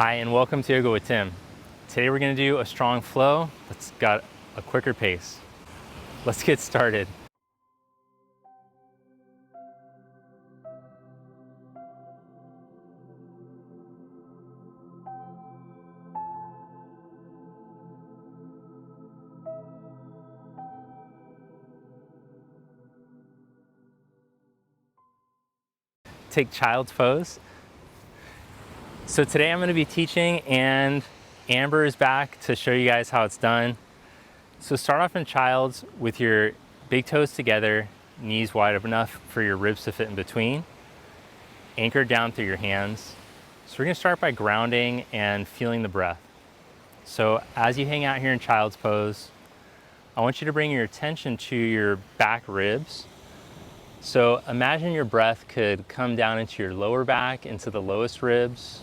Hi, and welcome to Yoga with Tim. Today we're going to do a strong flow that's got a quicker pace. Let's get started. Take child's pose. So today I'm going to be teaching, and Amber is back to show you guys how it's done. So start off in child's with your big toes together, knees wide enough for your ribs to fit in between. Anchor down through your hands. So we're going to start by grounding and feeling the breath. So as you hang out here in child's pose, I want you to bring your attention to your back ribs. So imagine your breath could come down into your lower back, into the lowest ribs,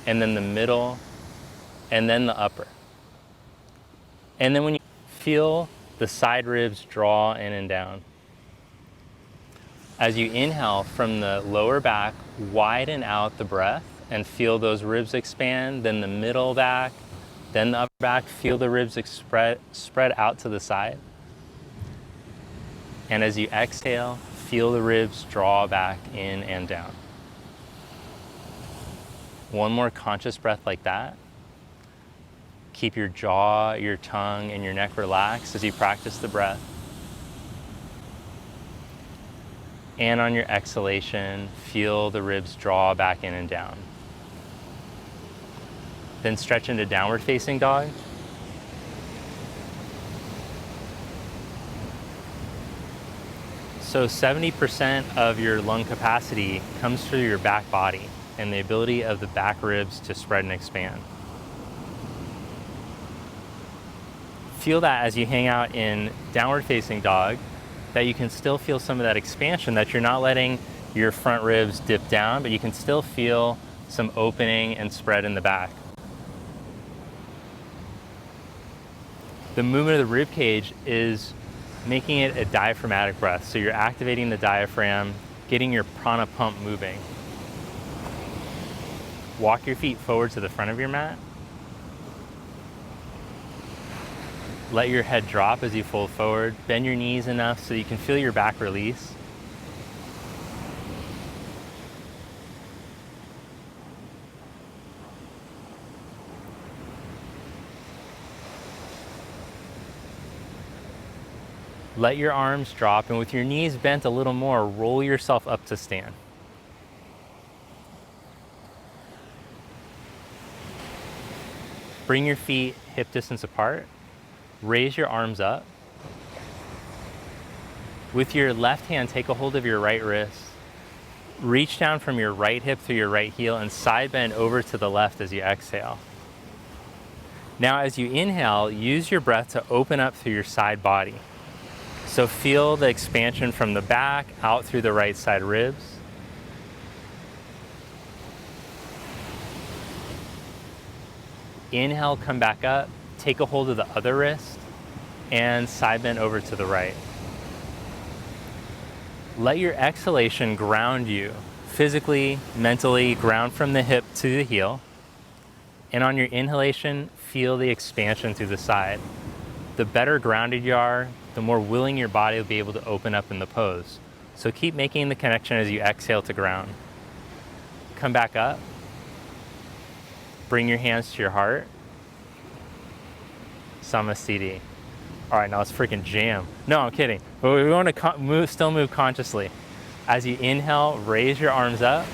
and then the middle, and then the upper. And then when you feel the side ribs draw in and down. As you inhale from the lower back, widen out the breath and feel those ribs expand, then the middle back, then the upper back, feel the ribs spread out to the side. And as you exhale, feel the ribs draw back in and down. One more conscious breath like that. Keep your jaw, your tongue, and your neck relaxed as you practice the breath. And on your exhalation, feel the ribs draw back in and down. Then stretch into downward facing dog. So 70% of your lung capacity comes through your back body and the ability of the back ribs to spread and expand. Feel that as you hang out in downward facing dog, that you can still feel some of that expansion, that you're not letting your front ribs dip down, but you can still feel some opening and spread in the back. The movement of the rib cage is making it a diaphragmatic breath. So you're activating the diaphragm, getting your prana pump moving. Walk your feet forward to the front of your mat. Let your head drop as you fold forward. Bend your knees enough so you can feel your back release. Let your arms drop, and with your knees bent a little more, roll yourself up to stand. Bring your feet hip distance apart. Raise your arms up. With your left hand, take a hold of your right wrist. Reach down from your right hip through your right heel and side bend over to the left as you exhale. Now as you inhale, use your breath to open up through your side body. So feel the expansion from the back out through the right side ribs. Inhale, come back up, take a hold of the other wrist, and side bend over to the right. Let your exhalation ground you, physically, mentally, ground from the hip to the heel. And on your inhalation, feel the expansion through the side. The better grounded you are, the more willing your body will be able to open up in the pose. So keep making the connection as you exhale to ground. Come back up. Bring your hands to your heart. Samasthiti. All right, now let's freaking jam. No, I'm kidding. But we want to still move consciously. As you inhale, raise your arms up.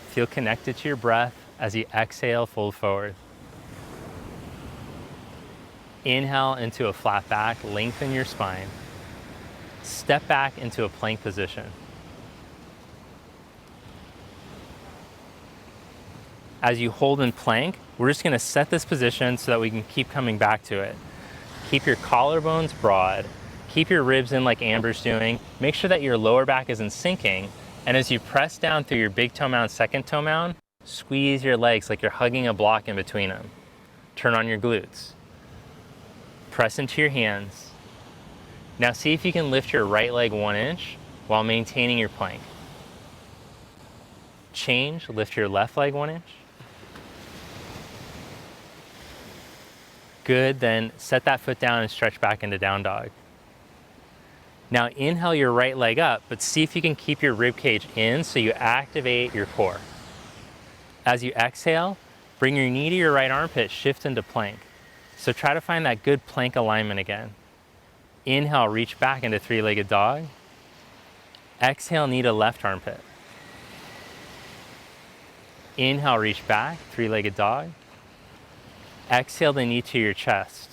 Feel connected to your breath. As you exhale, fold forward. Inhale into a flat back, lengthen your spine. Step back into a plank position. As you hold in plank, we're just going to set this position so that we can keep coming back to it. Keep your collarbones broad. Keep your ribs in like Amber's doing. Make sure that your lower back isn't sinking. And as you press down through your big toe mound, second toe mound, squeeze your legs like you're hugging a block in between them. Turn on your glutes. Press into your hands. Now see if you can lift your right leg 1 inch while maintaining your plank. Change, lift your left leg 1 inch. Good, then set that foot down and stretch back into down dog. Now inhale your right leg up, but see if you can keep your rib cage in so you activate your core. As you exhale, bring your knee to your right armpit, shift into plank. So try to find that good plank alignment again. Inhale, reach back into three-legged dog. Exhale, knee to left armpit. Inhale, reach back, three-legged dog. Exhale the knee to your chest.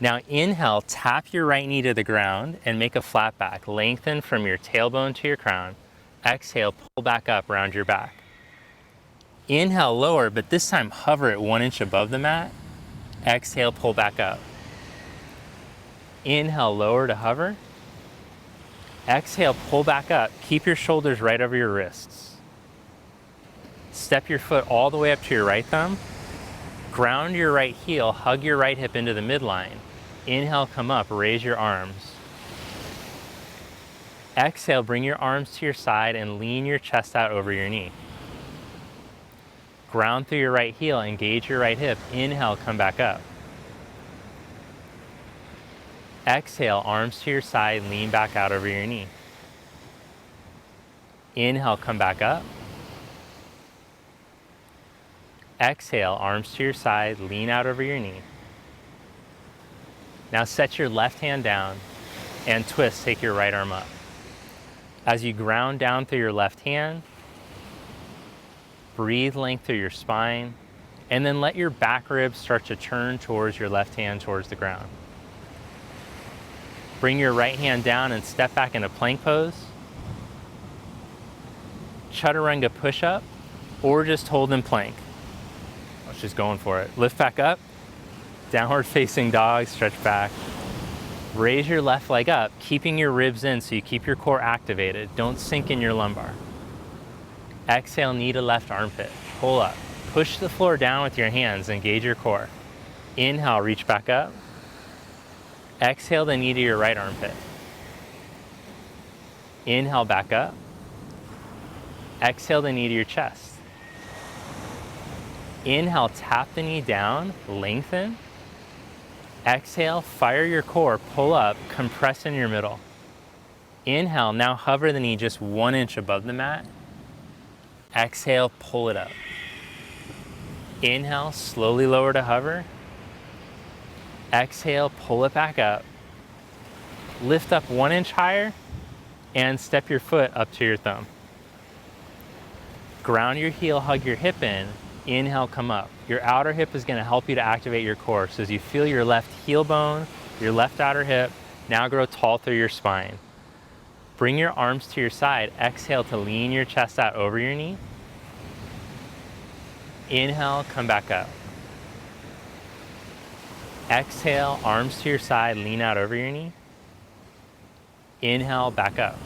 Now inhale, tap your right knee to the ground and make a flat back. Lengthen from your tailbone to your crown. Exhale, pull back up, round your back. Inhale, lower, but this time hover at 1 inch above the mat. Exhale, pull back up. Inhale, lower to hover. Exhale, pull back up. Keep your shoulders right over your wrists. Step your foot all the way up to your right thumb. Ground your right heel, hug your right hip into the midline. Inhale, come up, raise your arms. Exhale, bring your arms to your side and lean your chest out over your knee. Ground through your right heel, engage your right hip. Inhale, come back up. Exhale, arms to your side, lean back out over your knee. Inhale, come back up. Exhale, arms to your side, lean out over your knee. Now set your left hand down and twist, take your right arm up. As you ground down through your left hand, breathe length through your spine, and then let your back ribs start to turn towards your left hand towards the ground. Bring your right hand down and step back into plank pose. Chaturanga push-up, or just hold in plank. I was just going for it. Lift back up, downward facing dog, stretch back. Raise your left leg up, keeping your ribs in so you keep your core activated. Don't sink in your lumbar. Exhale, knee to left armpit, pull up. Push the floor down with your hands, engage your core. Inhale, reach back up. Exhale the knee to your right armpit. Inhale, back up. Exhale the knee to your chest. Inhale, tap the knee down, lengthen. Exhale, fire your core, pull up, compress in your middle. Inhale, now hover the knee just 1 inch above the mat. Exhale, pull it up. Inhale, slowly lower to hover. Exhale, pull it back up. Lift up 1 inch higher and step your foot up to your thumb. Ground your heel, hug your hip in. Inhale, come up. Your outer hip is going to help you to activate your core. So as you feel your left heel bone, your left outer hip, now grow tall through your spine. Bring your arms to your side. Exhale to lean your chest out over your knee. Inhale, come back up. Exhale, arms to your side, lean out over your knee. Inhale, back up.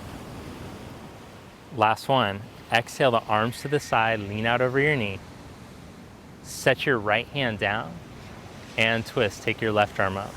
Last one. Exhale the arms to the side, lean out over your knee. Set your right hand down and twist, take your left arm up.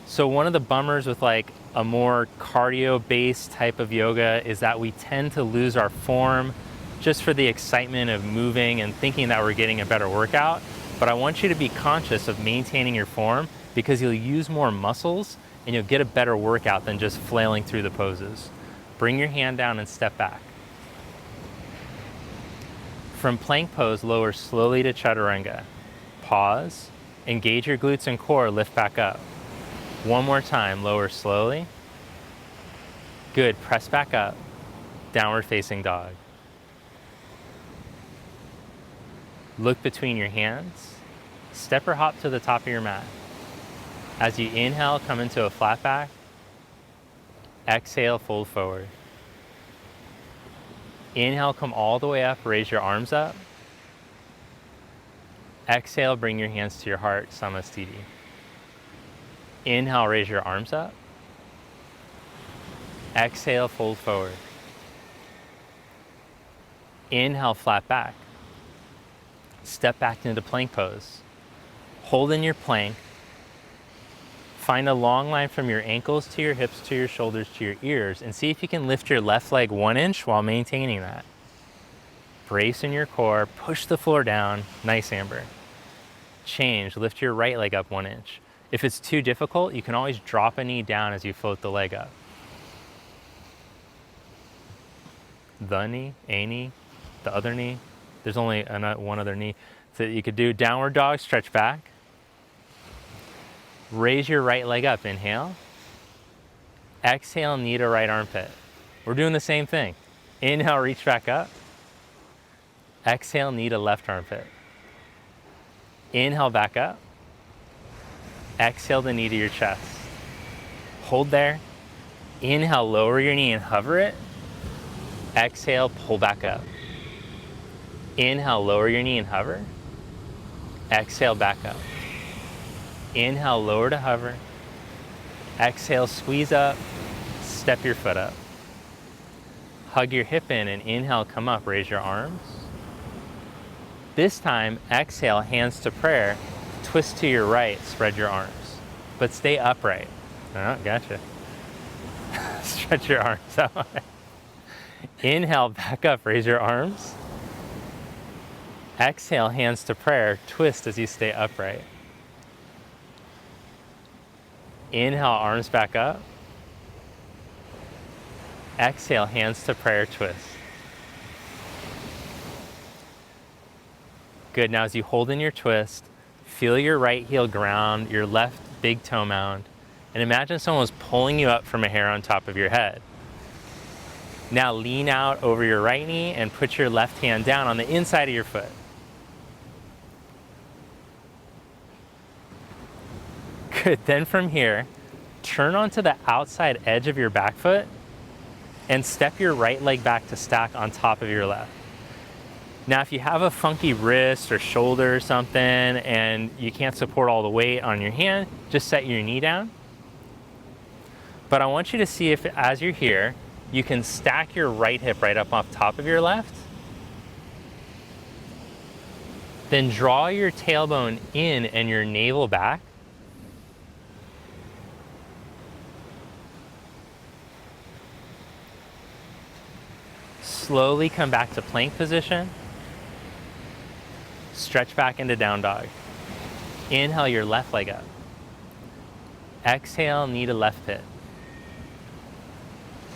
So one of the bummers with like a more cardio-based type of yoga is that we tend to lose our form just for the excitement of moving and thinking that we're getting a better workout. But I want you to be conscious of maintaining your form because you'll use more muscles and you'll get a better workout than just flailing through the poses. Bring your hand down and step back. From plank pose, lower slowly to chaturanga. Pause, engage your glutes and core, lift back up. One more time, lower slowly. Good, press back up, downward facing dog. Look between your hands, step or hop to the top of your mat. As you inhale, come into a flat back. Exhale, fold forward. Inhale, come all the way up, raise your arms up. Exhale, bring your hands to your heart, Samastiti. Inhale, raise your arms up. Exhale, fold forward. Inhale, flat back. Step back into plank pose. Hold in your plank. Find a long line from your ankles to your hips to your shoulders to your ears and see if you can lift your left leg 1 inch while maintaining that. Brace in your core, push the floor down. Nice, Amber. Change, lift your right leg up 1 inch. If it's too difficult, you can always drop a knee down as you float the leg up. The knee, a knee, the other knee. There's only one other knee. So you could do downward dog, stretch back. Raise your right leg up, inhale. Exhale, knee to right armpit. We're doing the same thing. Inhale, reach back up. Exhale, knee to left armpit. Inhale, back up. Exhale the knee to your chest. Hold there. Inhale, lower your knee and hover it. Exhale, pull back up. Inhale, lower your knee and hover. Exhale, back up. Inhale, lower to hover. Exhale, squeeze up. Step your foot up. Hug your hip in and inhale, come up, raise your arms. This time, exhale, hands to prayer. Twist to your right, spread your arms. But stay upright. Oh, gotcha. Stretch your arms out. Inhale, back up, raise your arms. Exhale, hands to prayer. Twist as you stay upright. Inhale, arms back up. Exhale, hands to prayer, twist. Good, now as you hold in your twist, feel your right heel ground, your left big toe mound, and imagine someone was pulling you up from a hair on top of your head. Now lean out over your right knee and put your left hand down on the inside of your foot. Good, then from here, turn onto the outside edge of your back foot and step your right leg back to stack on top of your left. Now, if you have a funky wrist or shoulder or something and you can't support all the weight on your hand, just set your knee down. But I want you to see if, as you're here, you can stack your right hip right up off top of your left. Then draw your tailbone in and your navel back. Slowly come back to plank position. Stretch back into down dog. Inhale your left leg up. Exhale, knee to left hip.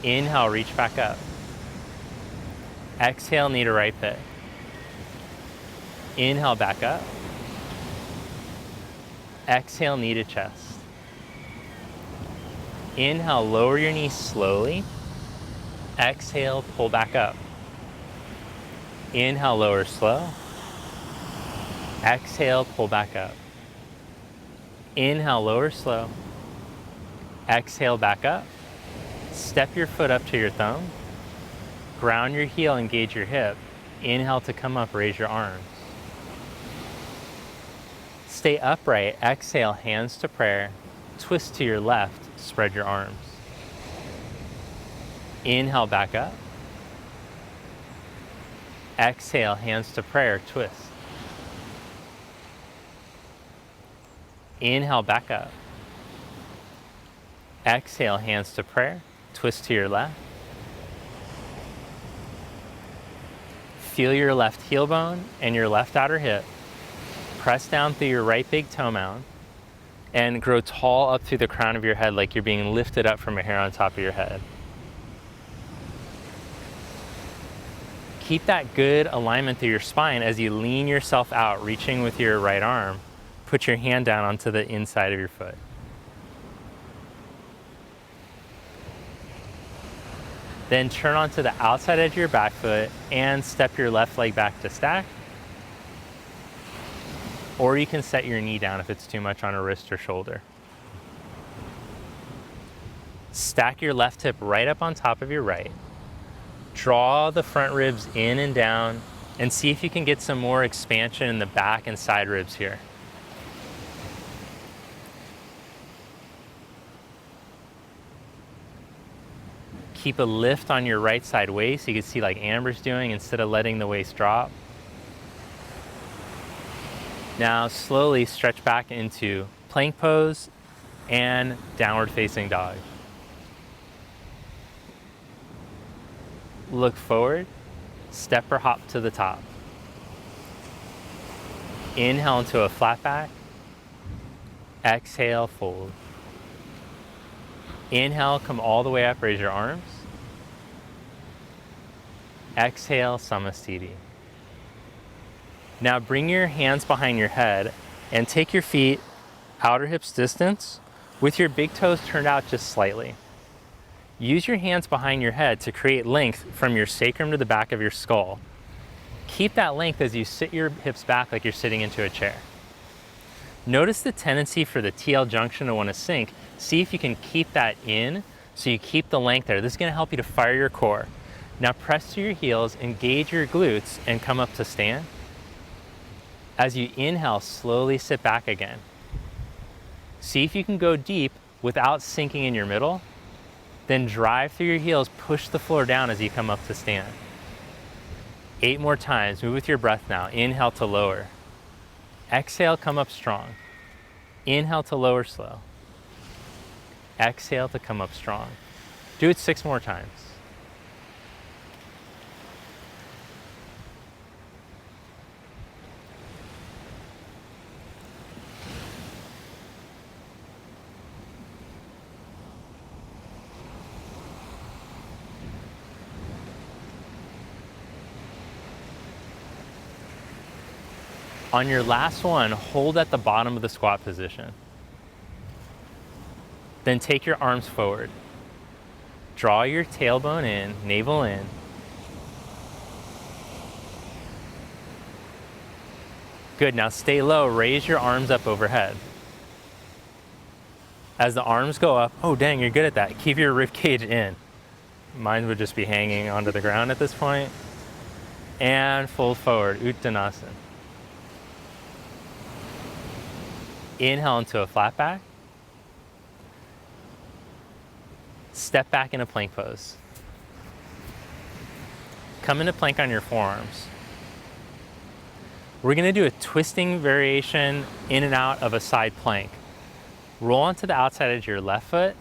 Inhale, reach back up. Exhale, knee to right hip. Inhale, back up. Exhale, knee to chest. Inhale, lower your knee slowly. Exhale, pull back up. Inhale, lower slow. Exhale, pull back up. Inhale, lower slow. Exhale, back up. Step your foot up to your thumb. Ground your heel, engage your hip. Inhale to come up, raise your arms. Stay upright. Exhale, hands to prayer. Twist to your left, spread your arms. Inhale, back up. Exhale, hands to prayer, twist. Inhale, back up. Exhale, hands to prayer, twist to your left. Feel your left heel bone and your left outer hip. Press down through your right big toe mound and grow tall up through the crown of your head like you're being lifted up from a hair on top of your head. Keep that good alignment through your spine as you lean yourself out, reaching with your right arm. Put your hand down onto the inside of your foot. Then turn onto the outside edge of your back foot and step your left leg back to stack. Or you can set your knee down if it's too much on a wrist or shoulder. Stack your left hip right up on top of your right. Draw the front ribs in and down and see if you can get some more expansion in the back and side ribs here. Keep a lift on your right side waist. You can see like Amber's doing instead of letting the waist drop. Now slowly stretch back into plank pose and downward facing dog. Look forward, step or hop to the top. Inhale into a flat back. Exhale, fold. Inhale, come all the way up, raise your arms. Exhale, Samasthiti. Now bring your hands behind your head and take your feet outer hips distance with your big toes turned out just slightly. Use your hands behind your head to create length from your sacrum to the back of your skull. Keep that length as you sit your hips back like you're sitting into a chair. Notice the tendency for the TL junction to want to sink. See if you can keep that in so you keep the length there. This is going to help you to fire your core. Now press to your heels, engage your glutes, and come up to stand. As you inhale, slowly sit back again. See if you can go deep without sinking in your middle. Then drive through your heels, push the floor down as you come up to stand. 8 more times, move with your breath now. Inhale to lower. Exhale, come up strong. Inhale to lower slow. Exhale to come up strong. Do it 6 more times. On your last one, hold at the bottom of the squat position. Then take your arms forward. Draw your tailbone in, navel in. Good, now stay low, raise your arms up overhead. As the arms go up, oh dang, you're good at that. Keep your rib cage in. Mine would just be hanging onto the ground at this point. And fold forward, Uttanasana. Inhale into a flat back. Step back into plank pose. Come into plank on your forearms. We're going to do a twisting variation in and out of a side plank. Roll onto the outside edge of your left foot.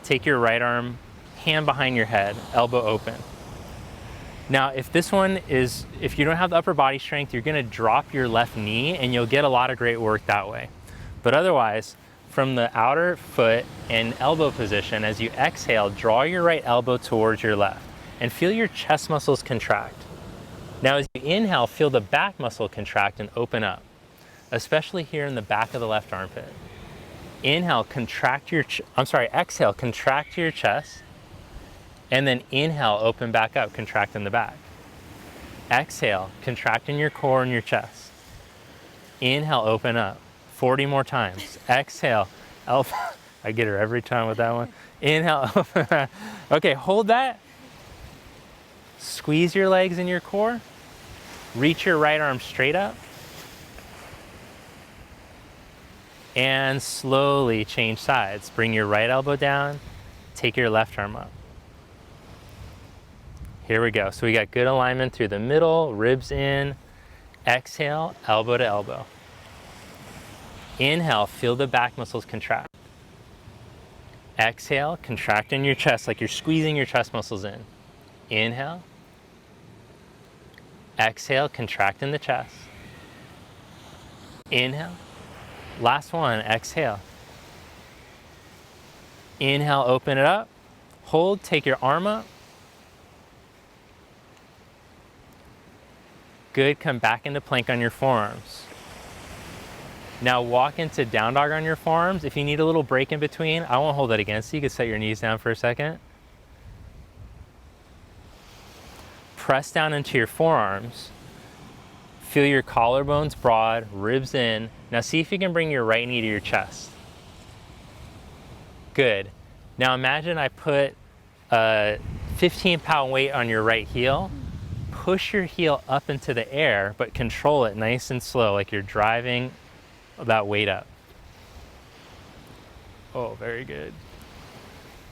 Take your right arm, hand behind your head, elbow open. Now, if you don't have the upper body strength, you're going to drop your left knee and you'll get a lot of great work that way. But otherwise, from the outer foot and elbow position, as you exhale, draw your right elbow towards your left and feel your chest muscles contract. Now, as you inhale, feel the back muscle contract and open up, especially here in the back of the left armpit. Inhale, exhale, contract your chest. And then inhale, open back up, contract in the back. Exhale, contract in your core and your chest. Inhale, open up. 40 more times. Exhale, I get her every time with that one. Inhale, open up. Okay, hold that. Squeeze your legs in your core. Reach your right arm straight up. And slowly change sides. Bring your right elbow down. Take your left arm up. Here we go. So we got good alignment through the middle, ribs in. Exhale, elbow to elbow. Inhale, feel the back muscles contract. Exhale, contract in your chest like you're squeezing your chest muscles in. Inhale. Exhale, contract in the chest. Inhale. Last one, exhale. Inhale, open it up. Hold, take your arm up. Good, come back into plank on your forearms. Now walk into down dog on your forearms. If you need a little break in between, I won't hold that against you. You can set your knees down for a second. Press down into your forearms. Feel your collarbones broad, ribs in. Now see if you can bring your right knee to your chest. Good. Now imagine I put a 15-pound weight on your right heel. Push your heel up into the air, but control it nice and slow, like you're driving that weight up. Oh, very good.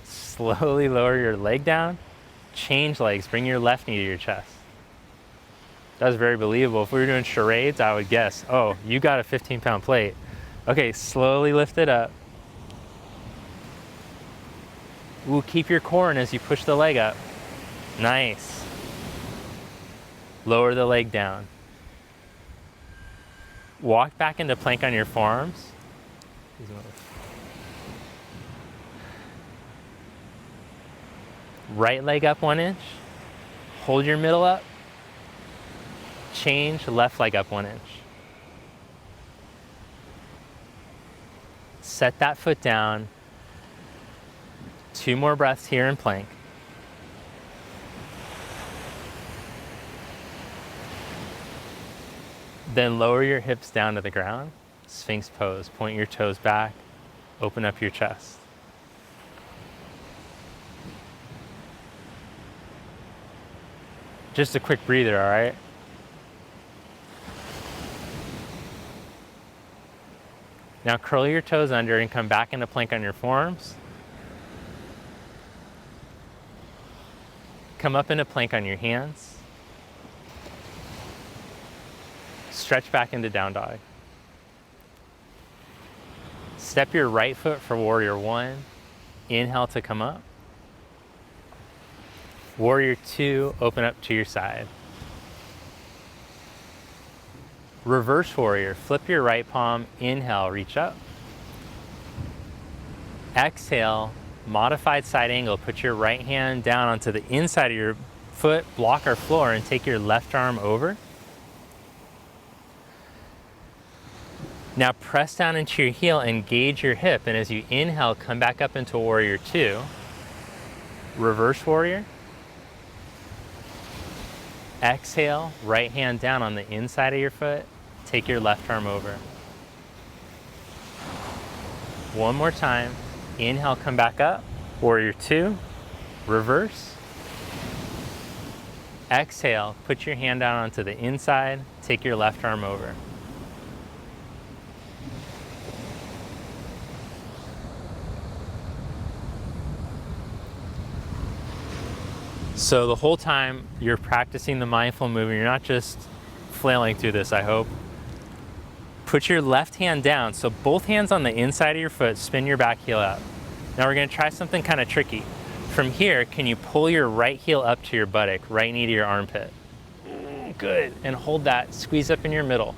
Slowly lower your leg down. Change legs. Bring your left knee to your chest. That was very believable. If we were doing charades, I would guess, oh, you got a 15-pound plate. Okay, slowly lift it up. Ooh, keep your core in as you push the leg up. Nice. Lower the leg down. Walk back into plank on your forearms. Right leg up 1 inch. Hold your middle up. Change, left leg up 1 inch. Set that foot down. 2 more breaths here in plank. Then lower your hips down to the ground. Sphinx pose. Point your toes back. Open up your chest. Just a quick breather, all right? Now curl your toes under and come back into plank on your forearms. Come up into plank on your hands. Stretch back into down dog. Step your right foot for warrior 1. Inhale to come up. Warrior 2, open up to your side. Reverse warrior, flip your right palm, inhale, reach up. Exhale, modified side angle, put your right hand down onto the inside of your foot, block our floor, and take your left arm over. Now press down into your heel, engage your hip, and as you inhale, come back up into warrior 2. Reverse warrior. Exhale, right hand down on the inside of your foot, take your left arm over. One more time, inhale, come back up, warrior 2, reverse. Exhale, put your hand down onto the inside, take your left arm over. So the whole time you're practicing the mindful movement, you're not just flailing through this, I hope. Put your left hand down, so both hands on the inside of your foot, spin your back heel out. Now we're gonna try something kind of tricky. From here, can you pull your right heel up to your buttock, right knee to your armpit? Good, and hold that, squeeze up in your middle.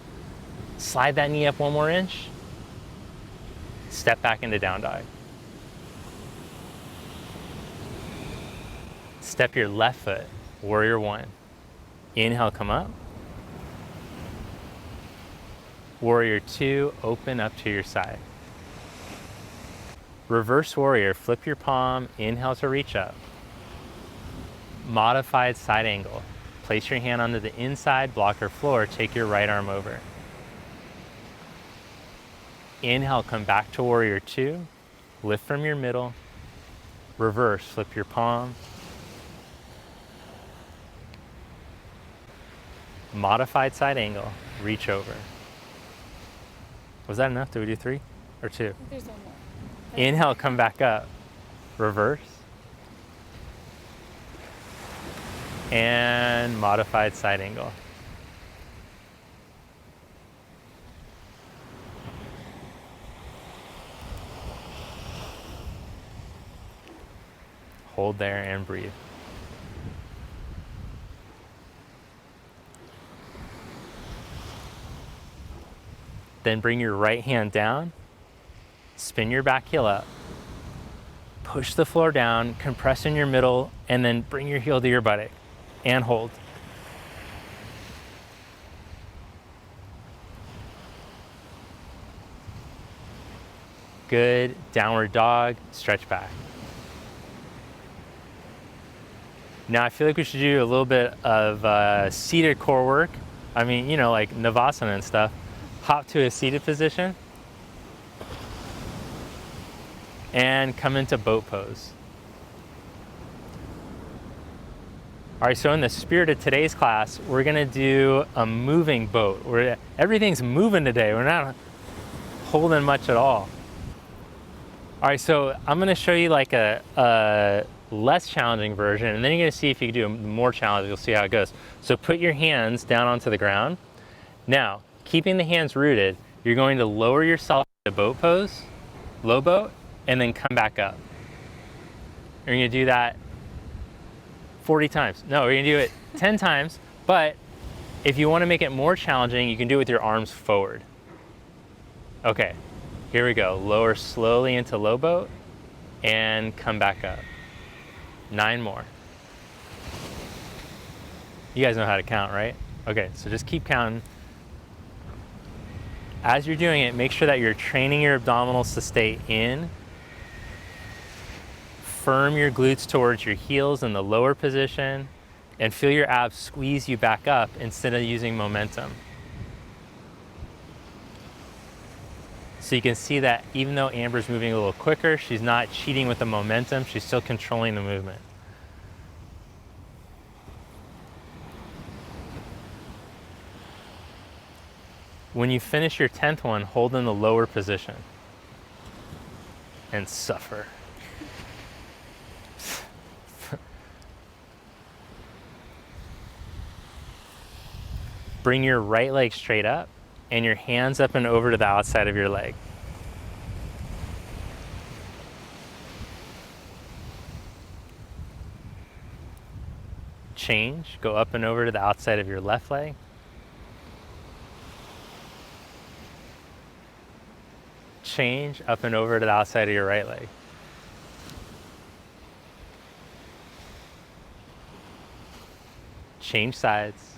Slide that knee up 1 more inch. Step back into down dog. Step your left foot, warrior 1. Inhale, come up. Warrior 2, open up to your side. Reverse warrior, flip your palm, inhale to reach up. Modified side angle. Place your hand onto the inside, block or floor, take your right arm over. Inhale, come back to warrior 2. Lift from your middle. Reverse, flip your palm. Modified side angle, reach over. Was that enough? Did we do 3 or 2? I think there's one more. Inhale, come back up. Reverse. And modified side angle. Hold there and breathe. Then bring your right hand down, spin your back heel up, push the floor down, compress in your middle, and then bring your heel to your buttock and hold. Good, downward dog, stretch back. Now I feel like we should do a little bit of seated core work. I mean, you know, like Navasana and stuff. Hop to a seated position and come into boat pose. All right, so in the spirit of today's class, we're gonna do a moving boat. Everything's moving today. We're not holding much at all. All right, so I'm gonna show you like a less challenging version, and then you're gonna see if you can do a more challenging. You'll see how it goes. So put your hands down onto the ground. Now, keeping the hands rooted, you're going to lower yourself to boat pose, low boat, and then come back up. You're gonna do that 40 times. No, we're gonna do it 10 times, but If you want to make it more challenging, you can do it with your arms forward. Okay, here we go. Lower slowly into low boat and come back up. 9 more. You guys know how to count, right? Okay, so just keep counting. As you're doing it, make sure that you're training your abdominals to stay in. Firm your glutes towards your heels in the lower position and feel your abs squeeze you back up instead of using momentum. So you can see that even though Amber's moving a little quicker, she's not cheating with the momentum, she's still controlling the movement. When you finish your 10th one, hold in the lower position and suffer. Bring your right leg straight up and your hands up and over to the outside of your leg. Change, go up and over to the outside of your left leg. Change, up and over to the outside of your right leg. Change sides.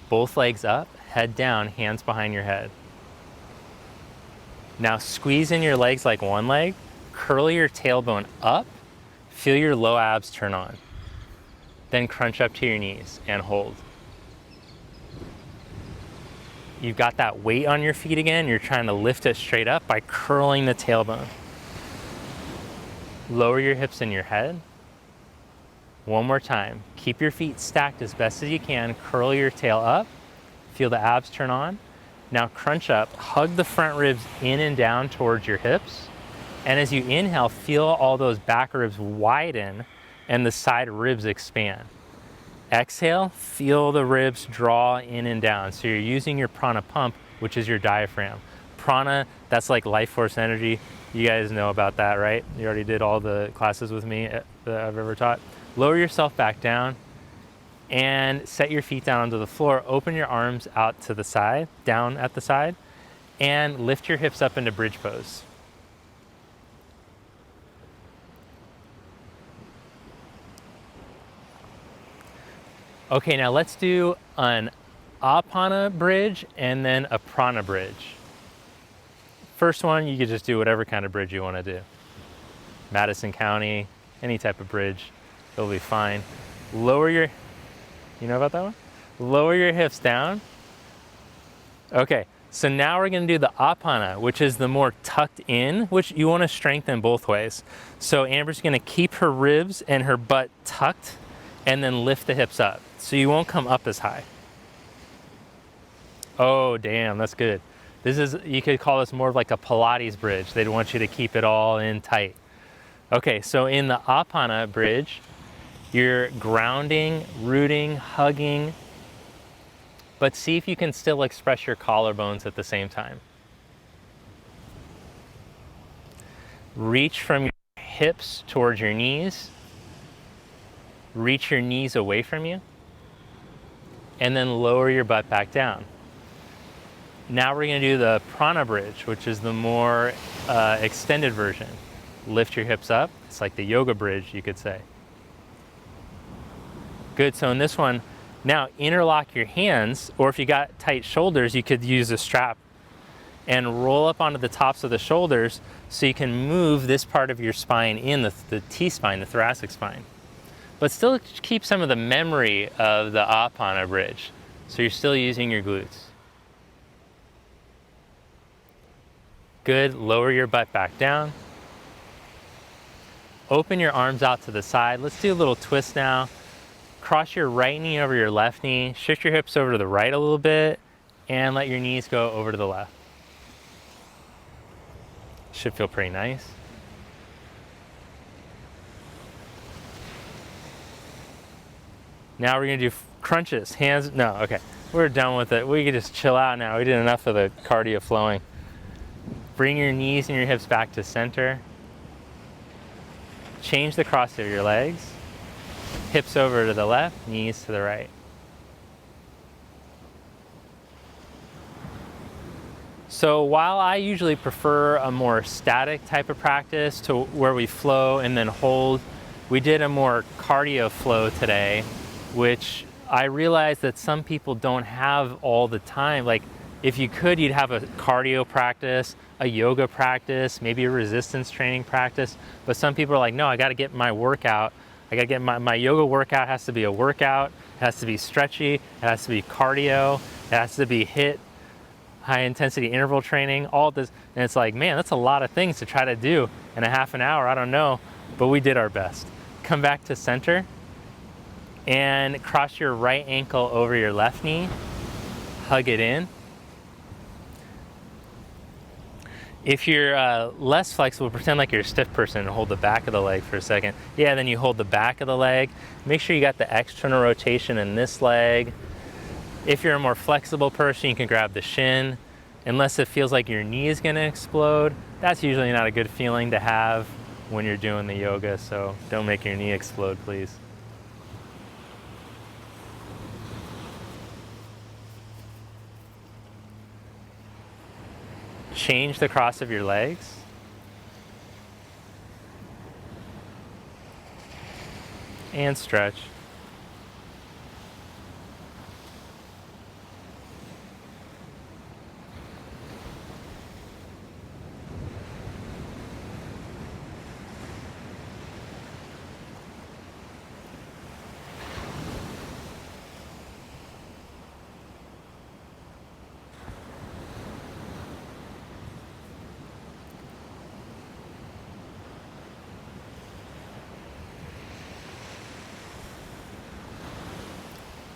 Both legs up, head down, hands behind your head. Now squeeze in your legs like one leg, curl your tailbone up, feel your low abs turn on. Then crunch up to your knees and hold. You've got that weight on your feet again, you're trying to lift it straight up by curling the tailbone. Lower your hips in your head. One more time. Keep your feet stacked as best as you can. Curl your tail up. Feel the abs turn on. Now crunch up. Hug the front ribs in and down towards your hips. And as you inhale, feel all those back ribs widen and the side ribs expand. Exhale, feel the ribs draw in and down. So you're using your prana pump, which is your diaphragm. Prana, that's like life force energy. You guys know about that, right? You already did all the classes with me that I've ever taught. Lower yourself back down and set your feet down onto the floor. Open your arms out to the side, down at the side, and lift your hips up into bridge pose. Okay, now let's do an Apana bridge and then a Prana bridge. First one, you could just do whatever kind of bridge you want to do. Madison County, any type of bridge. It'll be fine. Lower your, you know about that one? Lower your hips down. Okay, so now we're gonna do the Apana, which is the more tucked in, which you wanna strengthen both ways. So Amber's gonna keep her ribs and her butt tucked and then lift the hips up. So you won't come up as high. Oh, damn, that's good. This is, you could call this more of like a Pilates bridge. They'd want you to keep it all in tight. Okay, so in the Apana bridge, you're grounding, rooting, hugging, but see if you can still express your collarbones at the same time. Reach from your hips towards your knees. Reach your knees away from you. And then lower your butt back down. Now we're gonna do the Prana bridge, which is the more extended version. Lift your hips up. It's like the yoga bridge, you could say. Good, so in this one, now interlock your hands, or if you got tight shoulders, you could use a strap and roll up onto the tops of the shoulders so you can move this part of your spine in, the T-spine, the thoracic spine. But still keep some of the memory of the Apana bridge. So you're still using your glutes. Good, lower your butt back down. Open your arms out to the side. Let's do a little twist now. Cross your right knee over your left knee. Shift your hips over to the right a little bit and let your knees go over to the left. Should feel pretty nice. Now we're gonna do crunches, hands, no, okay. We're done with it. We can just chill out now. We did enough of the cardio flowing. Bring your knees and your hips back to center. Change the cross of your legs. Hips over to the left, knees to the right. So while I usually prefer a more static type of practice to where we flow and then hold, we did a more cardio flow today, which I realized that some people don't have all the time. Like if you could, you'd have a cardio practice, a yoga practice, maybe a resistance training practice. But some people are like, no, I got to get my workout. I got to get my yoga workout has to be a workout. It has to be stretchy. It has to be cardio. It has to be HIIT, high intensity interval training, all this. And it's like, man, that's a lot of things to try to do in a half an hour. I don't know, but we did our best. Come back to center and cross your right ankle over your left knee. Hug it in. If you're less flexible, pretend like you're a stiff person and hold the back of the leg for a second. Yeah, then you hold the back of the leg. Make sure you got the external rotation in this leg. If you're a more flexible person, you can grab the shin. Unless it feels like your knee is gonna explode, that's usually not a good feeling to have when you're doing the yoga, so don't make your knee explode, please. Change the cross of your legs. And stretch.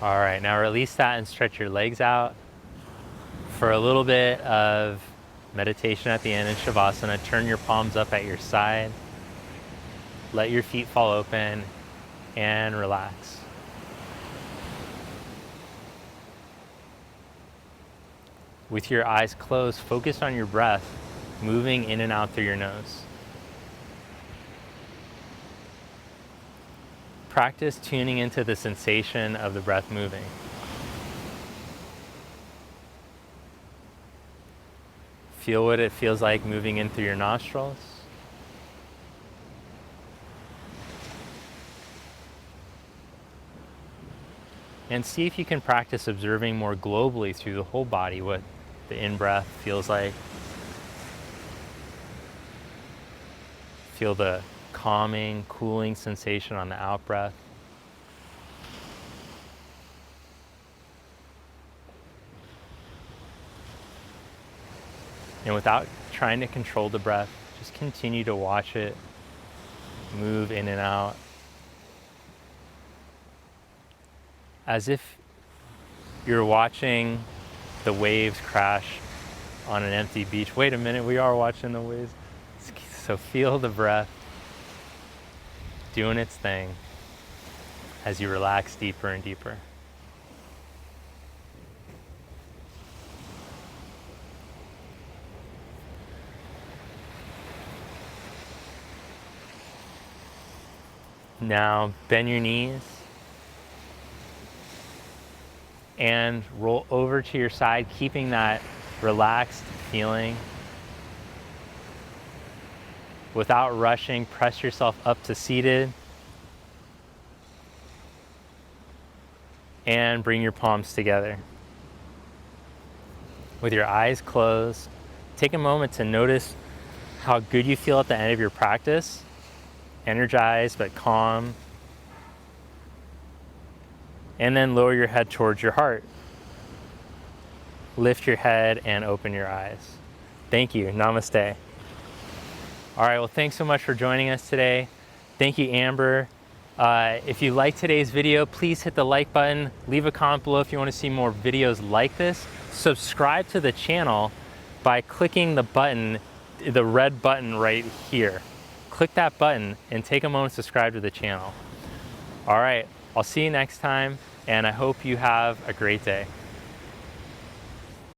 All right, now release that and stretch your legs out. For a little bit of meditation at the end in Shavasana, turn your palms up at your side. Let your feet fall open and relax. With your eyes closed, focus on your breath, moving in and out through your nose. Practice tuning into the sensation of the breath moving. Feel what it feels like moving in through your nostrils. And see if you can practice observing more globally through the whole body what the in-breath feels like. Feel the calming, cooling sensation on the out-breath. And without trying to control the breath, just continue to watch it move in and out. As if you're watching the waves crash on an empty beach. Wait a minute, we are watching the waves. So feel the breath doing its thing as you relax deeper and deeper. Now bend your knees and roll over to your side, keeping that relaxed feeling. Without rushing, press yourself up to seated and bring your palms together. With your eyes closed, take a moment to notice how good you feel at the end of your practice. Energized but calm. And then lower your head towards your heart. Lift your head and open your eyes. Thank you. Namaste. All right, well, thanks so much for joining us today. Thank you, Amber. If you liked today's video, please hit the like button. Leave a comment below if you want to see more videos like this. Subscribe to the channel by clicking the button, the red button right here. Click that button and take a moment to subscribe to the channel. All right, I'll see you next time, and I hope you have a great day.